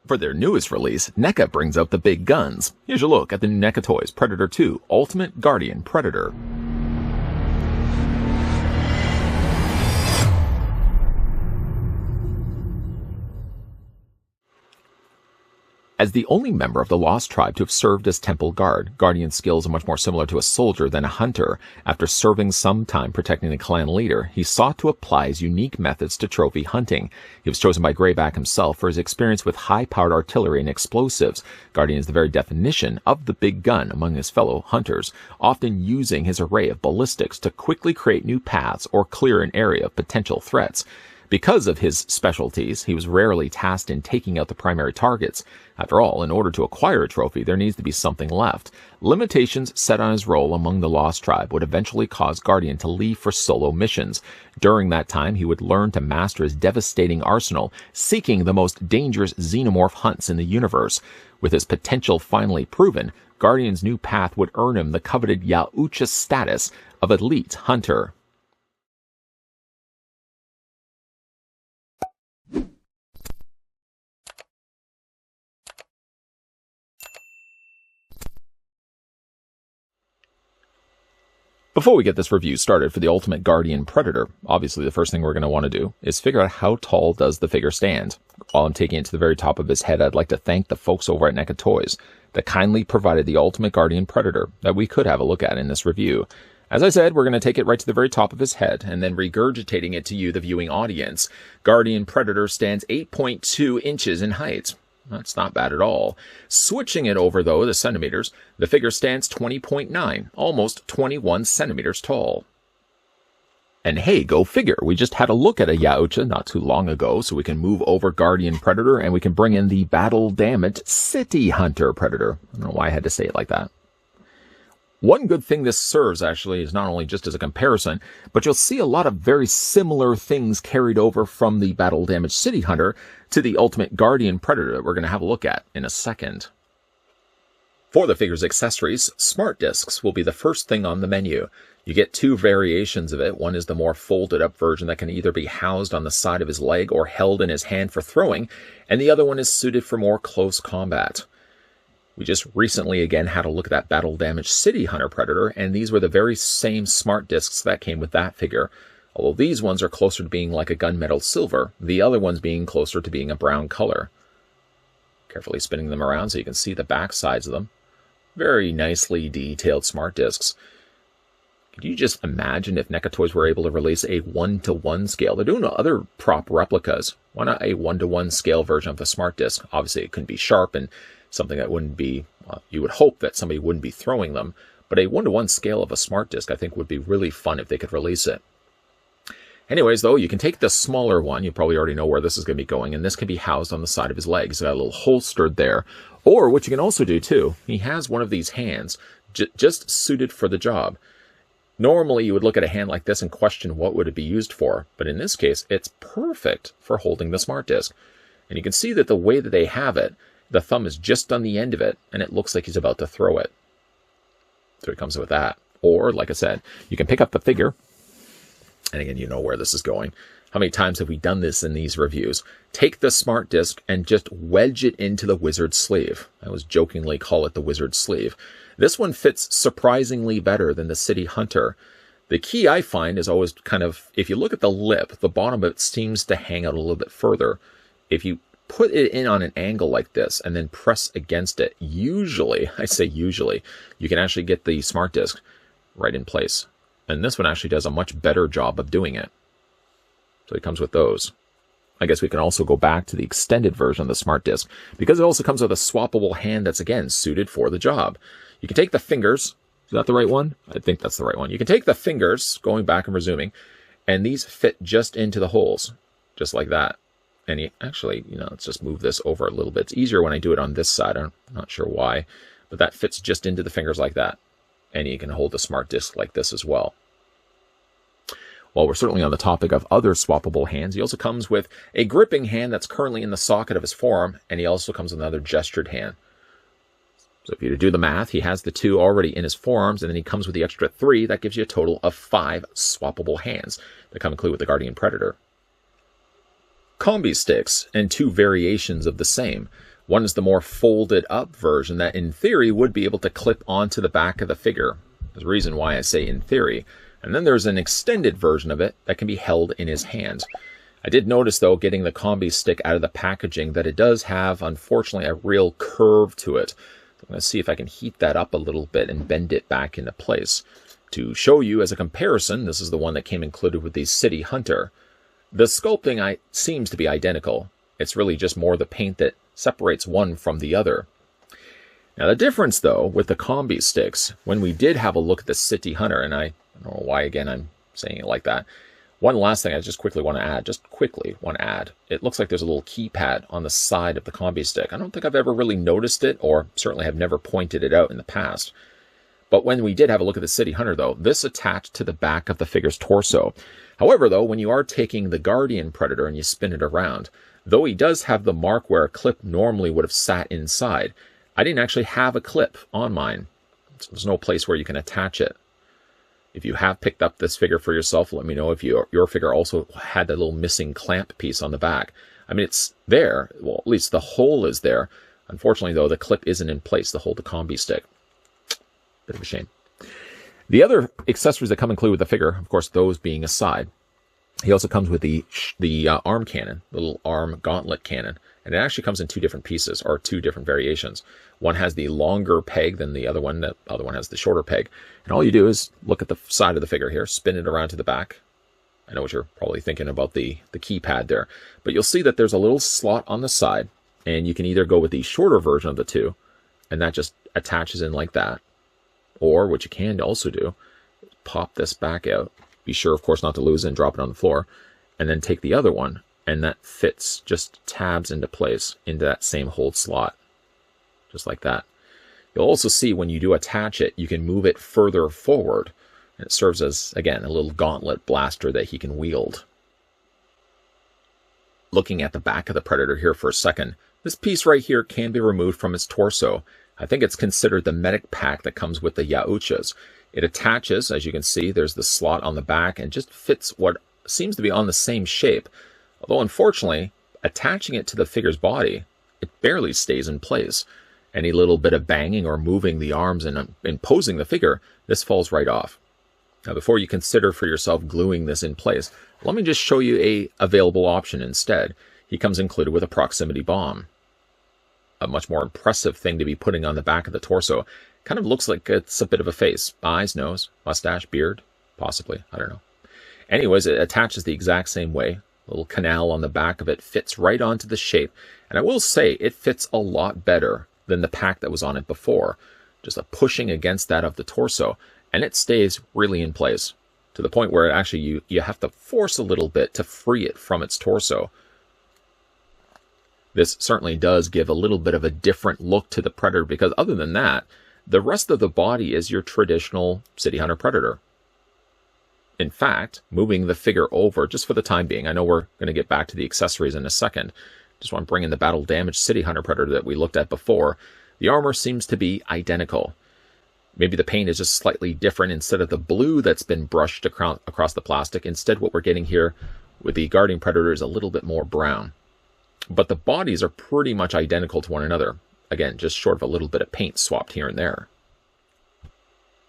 For their newest release, NECA brings out the big guns. Here's a look at the new NECA Toys Predator 2 Ultimate Guardian Predator. As the only member of the Lost Tribe to have served as Temple Guard, Guardian's skills are much more similar to a soldier than a hunter. After serving some time protecting the clan leader, he sought to apply his unique methods to trophy hunting. He was chosen by Greyback himself for his experience with high-powered artillery and explosives. Guardian is the very definition of the big gun among his fellow hunters, often using his array of ballistics to quickly create new paths or clear an area of potential threats. Because of his specialties, he was rarely tasked in taking out the primary targets. After all, in order to acquire a trophy, there needs to be something left. Limitations set on his role among the Lost Tribe would eventually cause Guardian to leave for solo missions. During that time, he would learn to master his devastating arsenal, seeking the most dangerous xenomorph hunts in the universe. With his potential finally proven, Guardian's new path would earn him the coveted Yautja status of elite hunter. Before we get this review started for the Ultimate Guardian Predator, obviously the first thing we're going to want to do is figure out how tall does the figure stand. While I'm taking it to the very top of his head, I'd like to thank the folks over at NECA Toys that kindly provided the Ultimate Guardian Predator that we could have a look at in this review. As I said, we're going to take it right to the very top of his head and then regurgitating it to you, the viewing audience. Guardian Predator stands 8.2 inches in height. That's not bad at all. Switching it over, though, the centimeters, the figure stands 20.9, almost 21 centimeters tall. And hey, go figure, we just had a look at a Yautja not too long ago, so we can move over Guardian Predator and we can bring in the battle-damaged City Hunter Predator. I don't know why I had to say it like that. One good thing this serves, actually, is not only just as a comparison, but you'll see a lot of very similar things carried over from the battle-damaged City Hunter to the Ultimate Guardian Predator that we're going to have a look at in a second. For the figure's accessories, smart discs will be the first thing on the menu. You get two variations of it. One is the more folded-up version that can either be housed on the side of his leg or held in his hand for throwing, and the other one is suited for more close combat. We just recently again had a look at that battle-damaged City Hunter Predator, and these were the very same smart discs that came with that figure. Although these ones are closer to being like a gunmetal silver, the other ones being closer to being a brown color. Carefully spinning them around so you can see the back sides of them. Very nicely detailed smart discs. Could you just imagine if NECA Toys were able to release a 1-to-1 scale? They're doing other prop replicas. Why not a 1-to-1 scale version of the smart disc? Obviously, it couldn't be sharp and something that wouldn't be, you would hope that somebody wouldn't be throwing them, but a 1-to-1 scale of a smart disc I think would be really fun if they could release it. Anyways, though, you can take the smaller one, you probably already know where this is going to be going, and this can be housed on the side of his leg. He's got a little holstered there. Or what you can also do too, he has one of these hands just suited for the job. Normally you would look at a hand like this and question what would it be used for, but in this case it's perfect for holding the smart disc. And you can see that the way that they have it, the thumb is just on the end of it, and it looks like he's about to throw it. So it comes with that. Or, like I said, you can pick up the figure, and again, you know where this is going. How many times have we done this in these reviews? Take the smart disc and just wedge it into the wizard sleeve. I always jokingly call it the wizard sleeve. This one fits surprisingly better than the City Hunter. The key I find is always kind of, if you look at the lip, the bottom of it seems to hang out a little bit further. If you put it in on an angle like this and then press against it, usually, I say usually, you can actually get the smart disc right in place. And this one actually does a much better job of doing it. So it comes with those. I guess we can also go back to the extended version of the smart disc, because it also comes with a swappable hand that's, again, suited for the job. You can take the fingers. Is that the right one? I think that's the right one. You can take the fingers, going back and resuming, and these fit just into the holes, just like that. And you actually, let's just move this over a little bit. It's easier when I do it on this side. I'm not sure why, but that fits just into the fingers like that. And you can hold the smart disc like this as well. While we're certainly on the topic of other swappable hands, he also comes with a gripping hand that's currently in the socket of his forearm, and he also comes with another gestured hand. So if you do the math, he has the two already in his forearms, and then he comes with the extra 3. That gives you a total of 5 swappable hands that come included with the Guardian Predator. combi sticks and two variations of the same. One is the more folded up version that in theory would be able to clip onto the back of the figure. There's a reason why I say in theory. And then there's an extended version of it that can be held in his hand. I did notice, though, getting the combi stick out of the packaging, that it does have, unfortunately, a real curve to it. I'm going to see if I can heat that up a little bit and bend it back into place. To show you as a comparison, this is the one that came included with the City Hunter. The sculpting seems to be identical. It's really just more the paint that separates one from the other. Now the difference, though, with the combi sticks, when we did have a look at the City Hunter, and I don't know why, again, I'm saying it like that. One last thing I just quickly want to add, it looks like there's a little keypad on the side of the combi stick. I don't think I've ever really noticed it, or certainly have never pointed it out in the past. But when we did have a look at the City Hunter, though, this attached to the back of the figure's torso. However, though, when you are taking the Guardian Predator and you spin it around, though he does have the mark where a clip normally would have sat inside, I didn't actually have a clip on mine. So there's no place where you can attach it. If you have picked up this figure for yourself, let me know if your figure also had that little missing clamp piece on the back. I mean, it's there. Well, at least the hole is there. Unfortunately, though, the clip isn't in place to hold the combi stick. Bit of a shame. The other accessories that come included with the figure, of course, those being aside, he also comes with the arm cannon, the little arm gauntlet cannon. And it actually comes in two different pieces, or two different variations. One has the longer peg than the other one. The other one has the shorter peg. And all you do is look at the side of the figure here, spin it around to the back. I know what you're probably thinking about the keypad there. But you'll see that there's a little slot on the side. And you can either go with the shorter version of the two, and that just attaches in like that. Or what you can also do, is pop this back out. Be sure, of course, not to lose it and drop it on the floor. And then take the other one. And that fits, just tabs into place into that same hold slot. Just like that. You'll also see when you do attach it, you can move it further forward. And it serves as, again, a little gauntlet blaster that he can wield. Looking at the back of the Predator here for a second, this piece right here can be removed from its torso. I think it's considered the medic pack that comes with the Yauchas. It attaches, as you can see, there's the slot on the back and just fits what seems to be on the same shape. Although, unfortunately, attaching it to the figure's body, it barely stays in place. Any little bit of banging or moving the arms and imposing the figure, this falls right off. Now, before you consider for yourself gluing this in place, let me just show you a available option instead. He comes included with a proximity bomb. A much more impressive thing to be putting on the back of the torso. Kind of looks like it's a bit of a face. Eyes, nose, mustache, beard, possibly. I don't know. Anyways, it attaches the exact same way. Little canal on the back of it fits right onto the shape. And I will say it fits a lot better than the pack that was on it before. Just a pushing against that of the torso. And it stays really in place. To the point where actually you have to force a little bit to free it from its torso. This certainly does give a little bit of a different look to the Predator. Because other than that, the rest of the body is your traditional City Hunter Predator. In fact, moving the figure over, just for the time being, I know we're going to get back to the accessories in a second. Just want to bring in the battle damaged City Hunter Predator that we looked at before. The armor seems to be identical. Maybe the paint is just slightly different. Instead of the blue that's been brushed across the plastic, instead what we're getting here with the Guardian Predator is a little bit more brown. But the bodies are pretty much identical to one another. Again, just short of a little bit of paint swapped here and there.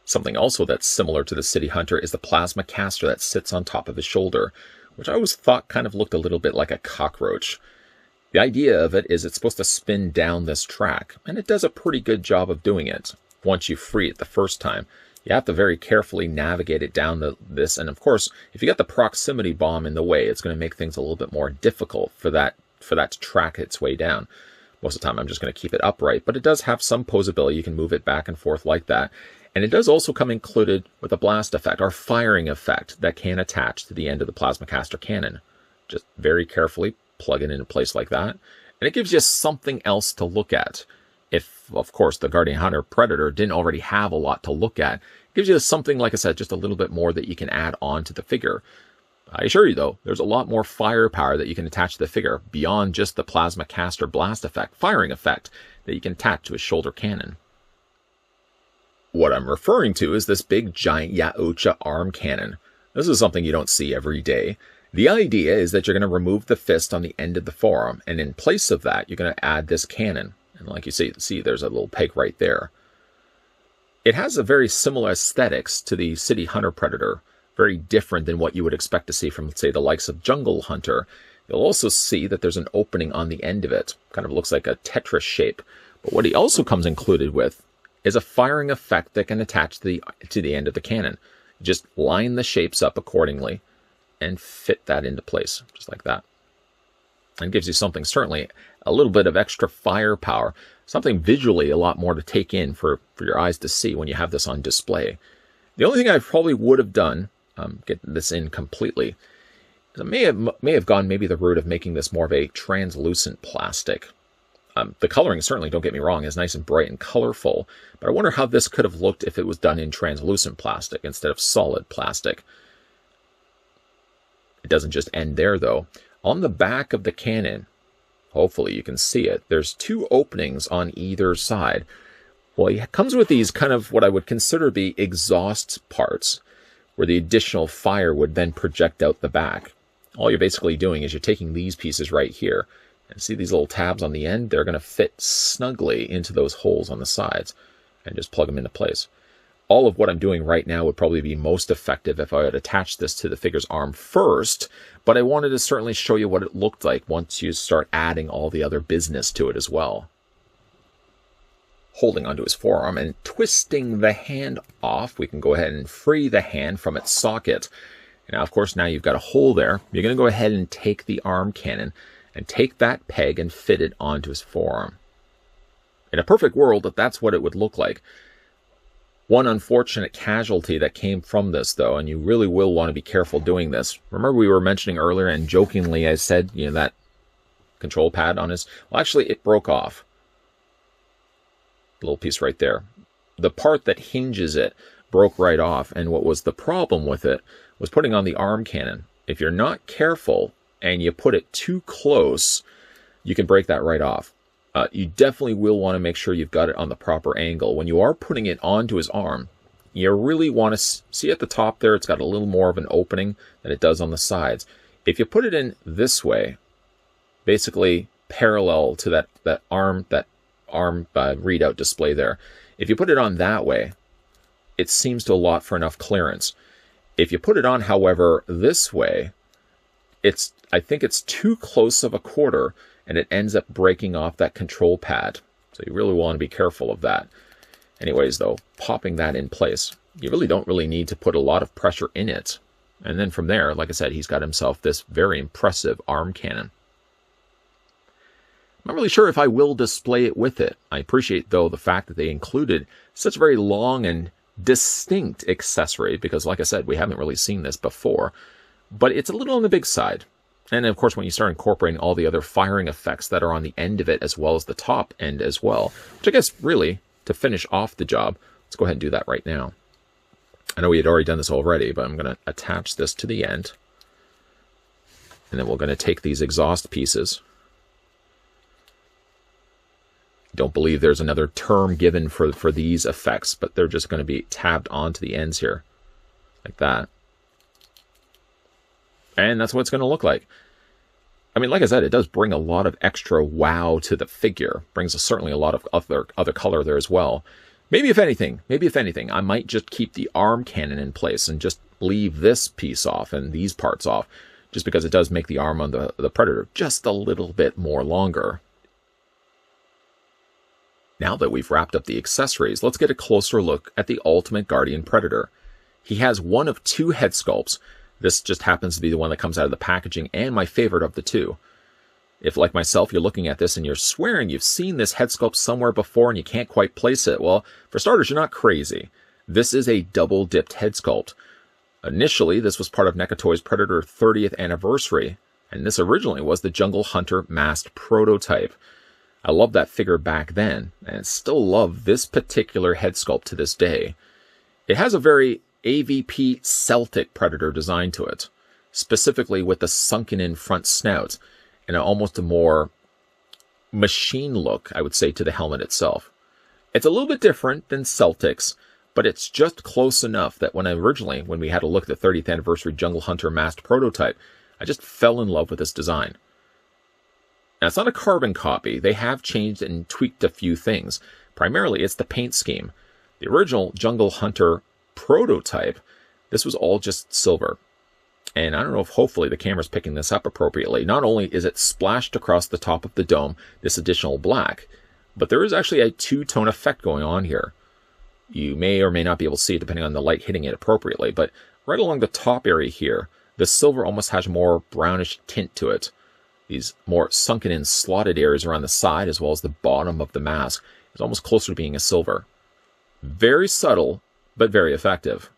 Something also that's similar to the City Hunter is the plasma caster that sits on top of his shoulder, which I always thought kind of looked a little bit like a cockroach. The idea of it is it's supposed to spin down this track, and it does a pretty good job of doing it. Once you free it the first time, you have to very carefully navigate it down this, and of course, if you got the proximity bomb in the way, it's going to make things a little bit more difficult for that to track its way down. Most of the time, I'm just going to keep it upright, but it does have some posability. You can move it back and forth like that. And it does also come included with a blast effect, or firing effect, that can attach to the end of the plasma caster cannon. Just very carefully plug it into place like that. And it gives you something else to look at. If, of course, the Guardian Hunter Predator didn't already have a lot to look at, it gives you something, like I said, just a little bit more that you can add on to the figure. I assure you, though, there's a lot more firepower that you can attach to the figure beyond just the plasma caster blast effect, firing effect, that you can attach to his shoulder cannon. What I'm referring to is this big giant Yaucha arm cannon. This is something you don't see every day. The idea is that you're going to remove the fist on the end of the forearm, and in place of that, you're going to add this cannon. And like you see, there's a little peg right there. It has a very similar aesthetics to the City Hunter Predator, very different than what you would expect to see from, let's say, the likes of Jungle Hunter. You'll also see that there's an opening on the end of it. Kind of looks like a Tetris shape. But what he also comes included with is a firing effect that can attach to the end of the cannon. Just line the shapes up accordingly and fit that into place, just like that. And gives you something, certainly a little bit of extra firepower, something visually a lot more to take in for your eyes to see when you have this on display. The only thing I probably would have done, get this in completely, is I may have gone maybe the route of making this more of a translucent plastic. The coloring, certainly, don't get me wrong, is nice and bright and colorful, but I wonder how this could have looked if it was done in translucent plastic instead of solid plastic. It doesn't just end there, though. On the back of the cannon, hopefully you can see it, there's two openings on either side. Well, it comes with these kind of what I would consider to be exhaust parts, where the additional fire would then project out the back. All you're basically doing is you're taking these pieces right here, and see these little tabs on the end? They're going to fit snugly into those holes on the sides, and just plug them into place. All of what I'm doing right now would probably be most effective if I had attached this to the figure's arm first, but I wanted to certainly show you what it looked like once you start adding all the other business to it as well. Holding onto his forearm and twisting the hand off, we can go ahead and free the hand from its socket. Now, of course, now you've got a hole there. You're going to go ahead and take the arm cannon and take that peg and fit it onto his forearm. In a perfect world, that's what it would look like. One unfortunate casualty that came from this, though, and you really will want to be careful doing this. Remember we were mentioning earlier, and jokingly I said, that control pad on his... Well, actually, it broke off. A little piece right there. The part that hinges it broke right off, and what was the problem with it was putting on the arm cannon. If you're not careful and you put it too close, you can break that right off. You definitely will want to make sure you've got it on the proper angle. When you are putting it onto his arm, you really want to see at the top there, it's got a little more of an opening than it does on the sides. If you put it in this way, basically parallel to that arm readout display there, if you put it on that way, it seems to allot for enough clearance. If you put it on, however, this way, I think it's too close of a quarter, and it ends up breaking off that control pad. So you really want to be careful of that. Anyways, though, popping that in place, you really don't need to put a lot of pressure in it. And then from there, like I said, he's got himself this very impressive arm cannon. I'm not really sure if I will display it with it. I appreciate, though, the fact that they included such a very long and distinct accessory, because like I said, we haven't really seen this before, but it's a little on the big side. And of course, when you start incorporating all the other firing effects that are on the end of it, as well as the top end as well, which I guess really, to finish off the job, let's go ahead and do that right now. I know we had already done this already, but I'm going to attach this to the end. And then we're going to take these exhaust pieces. Don't believe there's another term given for these effects, but they're just going to be tabbed onto the ends here, like that. And that's what it's going to look like. I mean, like I said, it does bring a lot of extra wow to the figure. Brings certainly a lot of other color there as well. Maybe if anything, I might just keep the arm cannon in place and just leave this piece off and these parts off, just because it does make the arm on the Predator just a little bit more longer. Now that we've wrapped up the accessories, let's get a closer look at the Ultimate Guardian Predator. He has one of two head sculpts. This just happens to be the one that comes out of the packaging and my favorite of the two. If, like myself, you're looking at this and you're swearing you've seen this head sculpt somewhere before and you can't quite place it, well, for starters, you're not crazy. This is a double-dipped head sculpt. Initially, this was part of NECA Toys Predator 30th anniversary, and this originally was the Jungle Hunter masked prototype. I loved that figure back then, and still love this particular head sculpt to this day. It has a very AVP Celtic Predator design to it, specifically with the sunken-in front snout, and almost a more machine look, I would say, to the helmet itself. It's a little bit different than Celtic's, but it's just close enough that when we had a look at the 30th anniversary Jungle Hunter masked prototype, I just fell in love with this design. Now, it's not a carbon copy. They have changed and tweaked a few things. Primarily, it's the paint scheme. The original Jungle Hunter prototype, this was all just silver. And I don't know if hopefully the camera's picking this up appropriately. Not only is it splashed across the top of the dome, this additional black, but there is actually a two-tone effect going on here. You may or may not be able to see it depending on the light hitting it appropriately, but right along the top area here, the silver almost has a more brownish tint to it. These more sunken in slotted areas around the side as well as the bottom of the mask is almost closer to being a silver. Very subtle, but very effective.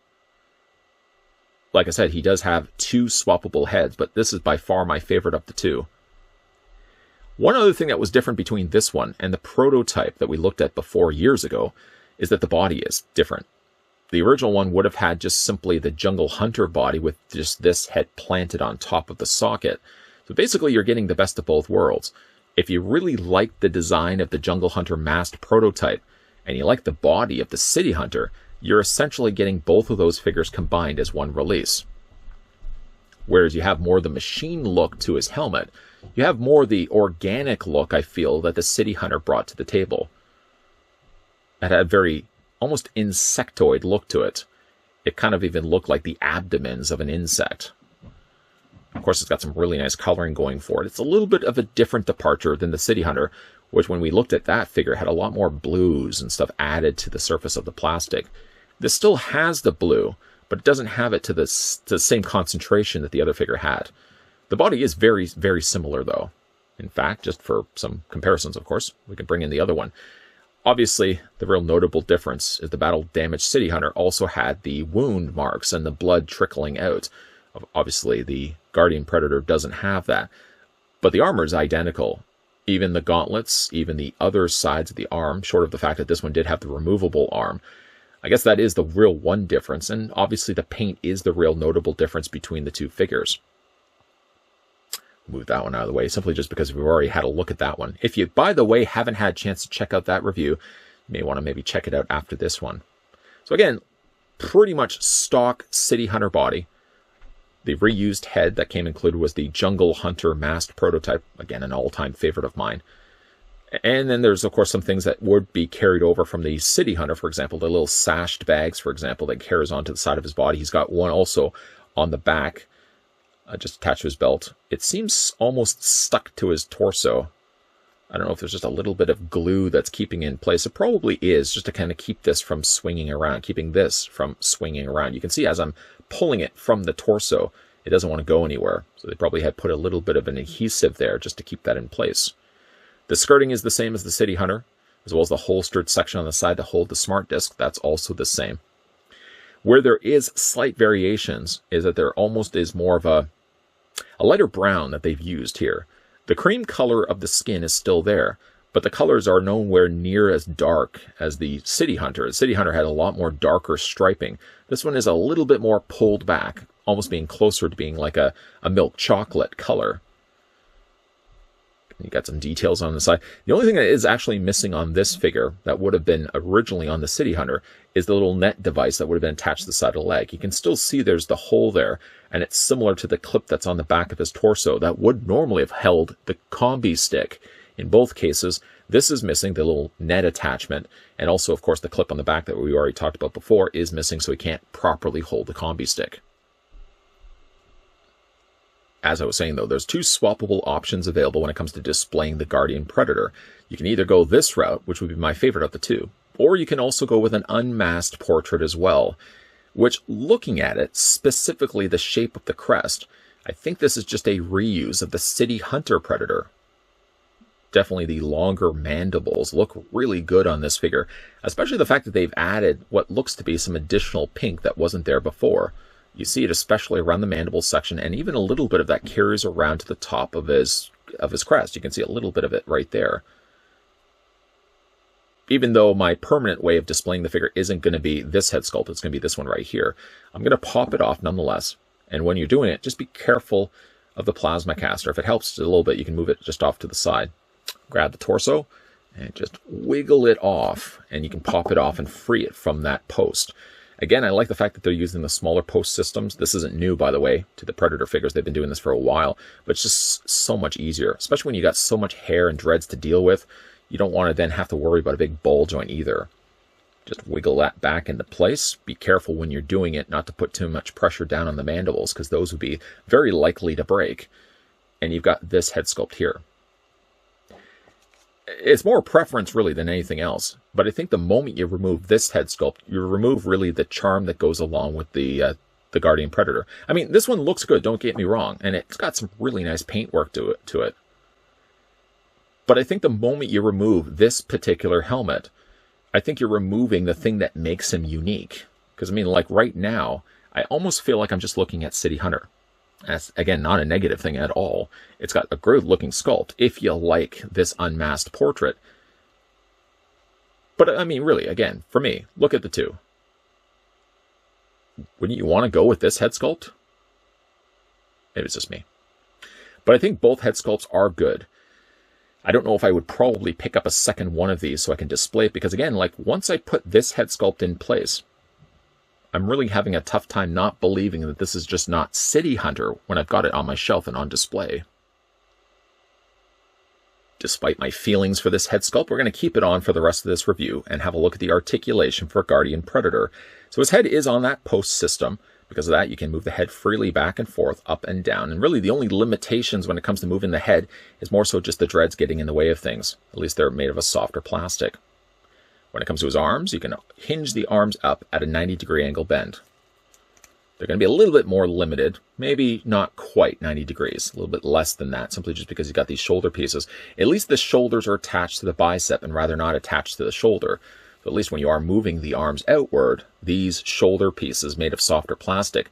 Like I said, he does have two swappable heads, but this is by far my favorite of the two. One other thing that was different between this one and the prototype that we looked at before years ago is that the body is different. The original one would have had just simply the Jungle Hunter body with just this head planted on top of the socket. So basically you're getting the best of both worlds. If you really like the design of the Jungle Hunter masked prototype and you like the body of the City Hunter, you're essentially getting both of those figures combined as one release. Whereas you have more the machine look to his helmet, you have more the organic look, I feel, that the City Hunter brought to the table. It had a very almost insectoid look to it. It kind of even looked like the abdomens of an insect. Of course, it's got some really nice coloring going for it. It's a little bit of a different departure than the City Hunter, which when we looked at that figure had a lot more blues and stuff added to the surface of the plastic. This still has the blue, but it doesn't have it to the same concentration that the other figure had. The body is very, very similar, though. In fact, just for some comparisons, of course, we can bring in the other one. Obviously, the real notable difference is the battle-damaged City Hunter also had the wound marks and the blood trickling out. Obviously, the Guardian Predator doesn't have that, but the armor is identical. Even the gauntlets, even the other sides of the arm, short of the fact that this one did have the removable arm, I guess that is the real one difference, and obviously the paint is the real notable difference between the two figures. Move that one out of the way, simply just because we've already had a look at that one. If you, by the way, haven't had a chance to check out that review, you may want to maybe check it out after this one. So again, pretty much stock City Hunter body. The reused head that came included was the Jungle Hunter masked prototype, again, an all-time favorite of mine. And then there's, of course, some things that would be carried over from the City Hunter, for example, the little sashed bags, for example, that carries onto the side of his body. He's got one also on the back, just attached to his belt. It seems almost stuck to his torso. I don't know if there's just a little bit of glue that's keeping it in place. It probably is, just to kind of keep this from swinging around, keeping this from swinging around. You can see as I'm pulling it from the torso, it doesn't want to go anywhere. So they probably had put a little bit of an adhesive there just to keep that in place. The skirting is the same as the City Hunter, as well as the holstered section on the side to hold the smart disc. That's also the same. Where there is slight variations is that there almost is more of a lighter brown that they've used here. The cream color of the skin is still there, but the colors are nowhere near as dark as the City Hunter. The City Hunter had a lot more darker striping. This one is a little bit more pulled back, almost being closer to being like a milk chocolate color. You got some details on the side. The only thing that is actually missing on this figure that would have been originally on the City Hunter is the little net device that would have been attached to the side of the leg. You can still see there's the hole there, and it's similar to the clip that's on the back of his torso that would normally have held the combi stick. In both cases, this is missing, the little net attachment, and also, of course, the clip on the back that we already talked about before is missing, so he can't properly hold the combi stick. As I was saying, though, there's two swappable options available when it comes to displaying the Guardian Predator. You can either go this route, which would be my favorite of the two, or you can also go with an unmasked portrait as well, which, looking at it, specifically the shape of the crest, I think this is just a reuse of the City Hunter Predator. Definitely the longer mandibles look really good on this figure, especially the fact that they've added what looks to be some additional pink that wasn't there before. You see it especially around the mandible section, and even a little bit of that carries around to the top of his crest. You can see a little bit of it right there. Even though my permanent way of displaying the figure isn't going to be this head sculpt, it's going to be this one right here, I'm going to pop it off nonetheless. And when you're doing it, just be careful of the plasma caster. If it helps a little bit, you can move it just off to the side. Grab the torso and just wiggle it off, and you can pop it off and free it from that post. Again, I like the fact that they're using the smaller post systems. This isn't new, by the way, to the Predator figures. They've been doing this for a while, but it's just so much easier, especially when you got so much hair and dreads to deal with. You don't want to then have to worry about a big ball joint either. Just wiggle that back into place. Be careful when you're doing it not to put too much pressure down on the mandibles, because those would be very likely to break. And you've got this head sculpt here. It's more preference really than anything else, but I think the moment you remove this head sculpt, you remove really the charm that goes along with the Guardian Predator. I mean, this one looks good, don't get me wrong, and it's got some really nice paintwork to it. But I think the moment you remove this particular helmet, I think you're removing the thing that makes him unique. Because I mean, like right now, I almost feel like I'm just looking at City Hunter. That's, again, not a negative thing at all. It's got a good looking sculpt if you like this unmasked portrait. But I mean, really, again, for me, look at the two. Wouldn't you want to go with this head sculpt? Maybe it's just me. But I think both head sculpts are good. I don't know if I would probably pick up a second one of these so I can display it, because again, like once I put this head sculpt in place, I'm really having a tough time not believing that this is just not City Hunter when I've got it on my shelf and on display. Despite my feelings for this head sculpt, we're going to keep it on for the rest of this review and have a look at the articulation for Guardian Predator. So his head is on that post system. Because of that, you can move the head freely back and forth, up and down. And really the only limitations when it comes to moving the head is more so just the dreads getting in the way of things. At least they're made of a softer plastic. When it comes to his arms, you can hinge the arms up at a 90-degree angle bend. They're going to be a little bit more limited, maybe not quite 90 degrees, a little bit less than that, simply just because you've got these shoulder pieces. At least the shoulders are attached to the bicep and rather not attached to the shoulder. So at least when you are moving the arms outward, these shoulder pieces made of softer plastic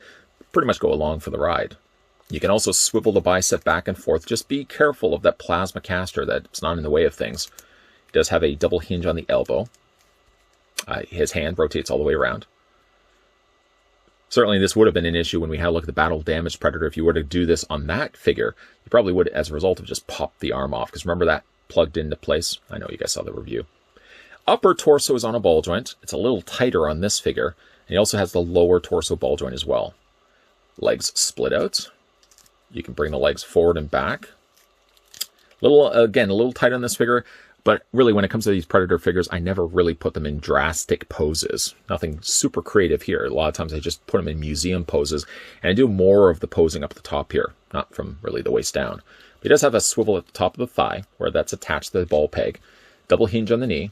pretty much go along for the ride. You can also swivel the bicep back and forth. Just be careful of that plasma caster that's not in the way of things. It does have a double hinge on the elbow. His hand rotates all the way around. Certainly this would have been an issue when we had a look at the battle damaged Predator. If you were to do this on that figure, you probably would, as a result, have just popped the arm off. Because remember that plugged into place? I know you guys saw the review. Upper torso is on a ball joint. It's a little tighter on this figure. And he also has the lower torso ball joint as well. Legs split out. You can bring the legs forward and back. Again, a little tight on this figure. But really, when it comes to these Predator figures, I never really put them in drastic poses. Nothing super creative here. A lot of times I just put them in museum poses. And I do more of the posing up at the top here, not from really the waist down. But he does have a swivel at the top of the thigh, where that's attached to the ball peg. Double hinge on the knee.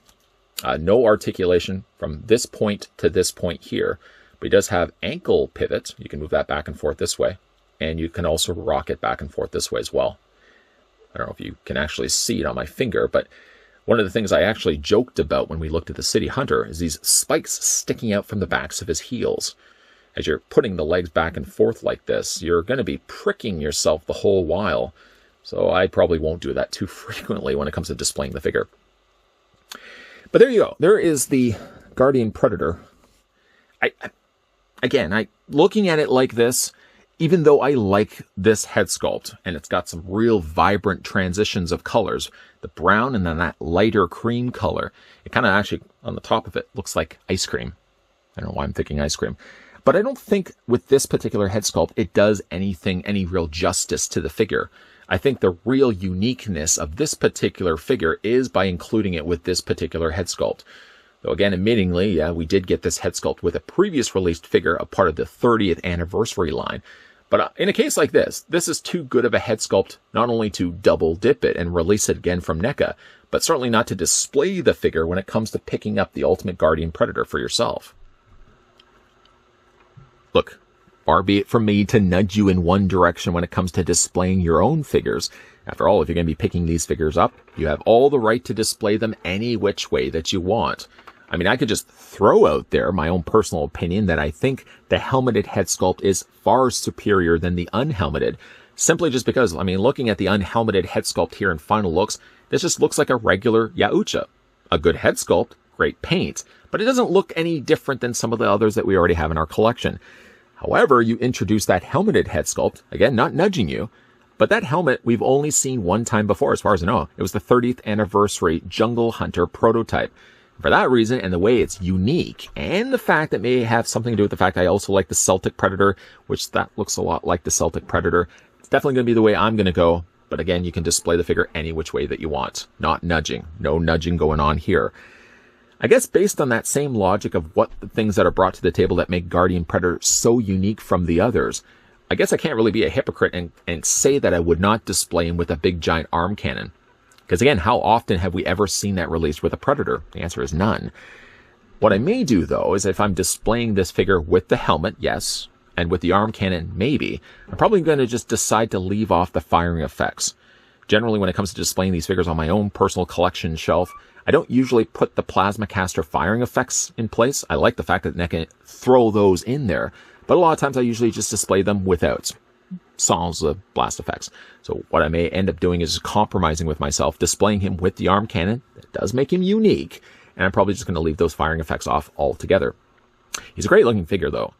No articulation from this point to this point here. But he does have ankle pivot. You can move that back and forth this way. And you can also rock it back and forth this way as well. I don't know if you can actually see it on my finger, but one of the things I actually joked about when we looked at the City Hunter is these spikes sticking out from the backs of his heels. As you're putting the legs back and forth like this, you're going to be pricking yourself the whole while. So I probably won't do that too frequently when it comes to displaying the figure. But there you go. There is the Guardian Predator. Again, looking at it like this, even though I like this head sculpt, and it's got some real vibrant transitions of colors, the brown and then that lighter cream color, it kind of actually, on the top of it, looks like ice cream. I don't know why I'm thinking ice cream. But I don't think with this particular head sculpt, it does any real justice to the figure. I think the real uniqueness of this particular figure is by including it with this particular head sculpt. Though again, admittingly, yeah, we did get this head sculpt with a previous released figure, a part of the 30th anniversary line. But in a case like this is too good of a head sculpt not only to double dip it and release it again from NECA, but certainly not to display the figure when it comes to picking up the Ultimate Guardian Predator for yourself. Look, far be it from me to nudge you in one direction when it comes to displaying your own figures. After all, if you're going to be picking these figures up, you have all the right to display them any which way that you want. I mean, I could just throw out there my own personal opinion that I think the helmeted head sculpt is far superior than the unhelmeted. Simply just because, I mean, looking at the unhelmeted head sculpt here in final looks, this just looks like a regular Yautja. A good head sculpt, great paint, but it doesn't look any different than some of the others that we already have in our collection. However, you introduce that helmeted head sculpt, again, not nudging you, but that helmet we've only seen one time before, as far as I know. It was the 30th anniversary Jungle Hunter prototype. For that reason, and the way it's unique, and the fact that may have something to do with the fact I also like the Celtic Predator, which that looks a lot like the Celtic Predator, it's definitely going to be the way I'm going to go. But again, you can display the figure any which way that you want. Not nudging. No nudging going on here. I guess based on that same logic of what the things that are brought to the table that make Guardian Predator so unique from the others, I guess I can't really be a hypocrite and say that I would not display him with a big giant arm cannon. Because again, how often have we ever seen that released with a Predator? The answer is none. What I may do, though, is if I'm displaying this figure with the helmet, yes, and with the arm cannon, maybe, I'm probably going to just decide to leave off the firing effects. Generally, when it comes to displaying these figures on my own personal collection shelf, I don't usually put the plasma caster firing effects in place. I like the fact that NECA throw those in there, but a lot of times I usually just display them without. Sans the blast effects. So what I may end up doing is compromising with myself, displaying him with the arm cannon. That does make him unique, and I'm probably just going to leave those firing effects off altogether. He's a great looking figure, though.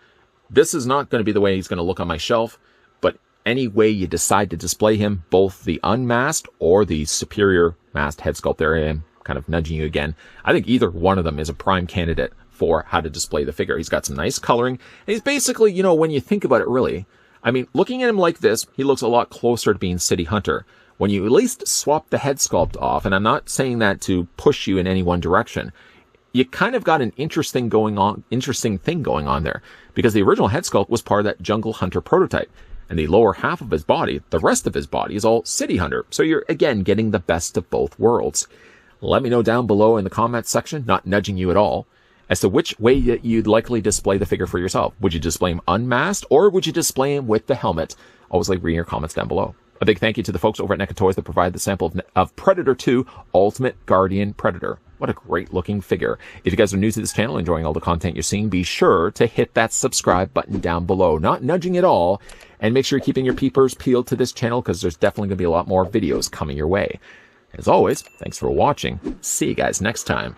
This is not going to be the way he's going to look on my shelf, but any way you decide to display him, both the unmasked or the superior masked head sculpt there, I am kind of nudging you again. I think either one of them is a prime candidate for how to display the figure. He's got some nice coloring, and he's basically, you know, when you think about it really, I mean, looking at him like this, he looks a lot closer to being City Hunter. When you at least swap the head sculpt off, and I'm not saying that to push you in any one direction, you kind of got an interesting thing going on there, because the original head sculpt was part of that Jungle Hunter prototype, and the lower half of his body, the rest of his body, is all City Hunter. So you're again getting the best of both worlds. Let me know down below in the comments section, not nudging you at all, as to which way you'd likely display the figure for yourself. Would you display him unmasked, or would you display him with the helmet? Always like reading your comments down below. A big thank you to the folks over at NECA Toys that provided the sample of Predator 2 Ultimate Guardian Predator. What a great looking figure. If you guys are new to this channel, enjoying all the content you're seeing, be sure to hit that subscribe button down below. Not nudging at all. And make sure you're keeping your peepers peeled to this channel, because there's definitely going to be a lot more videos coming your way. As always, thanks for watching. See you guys next time.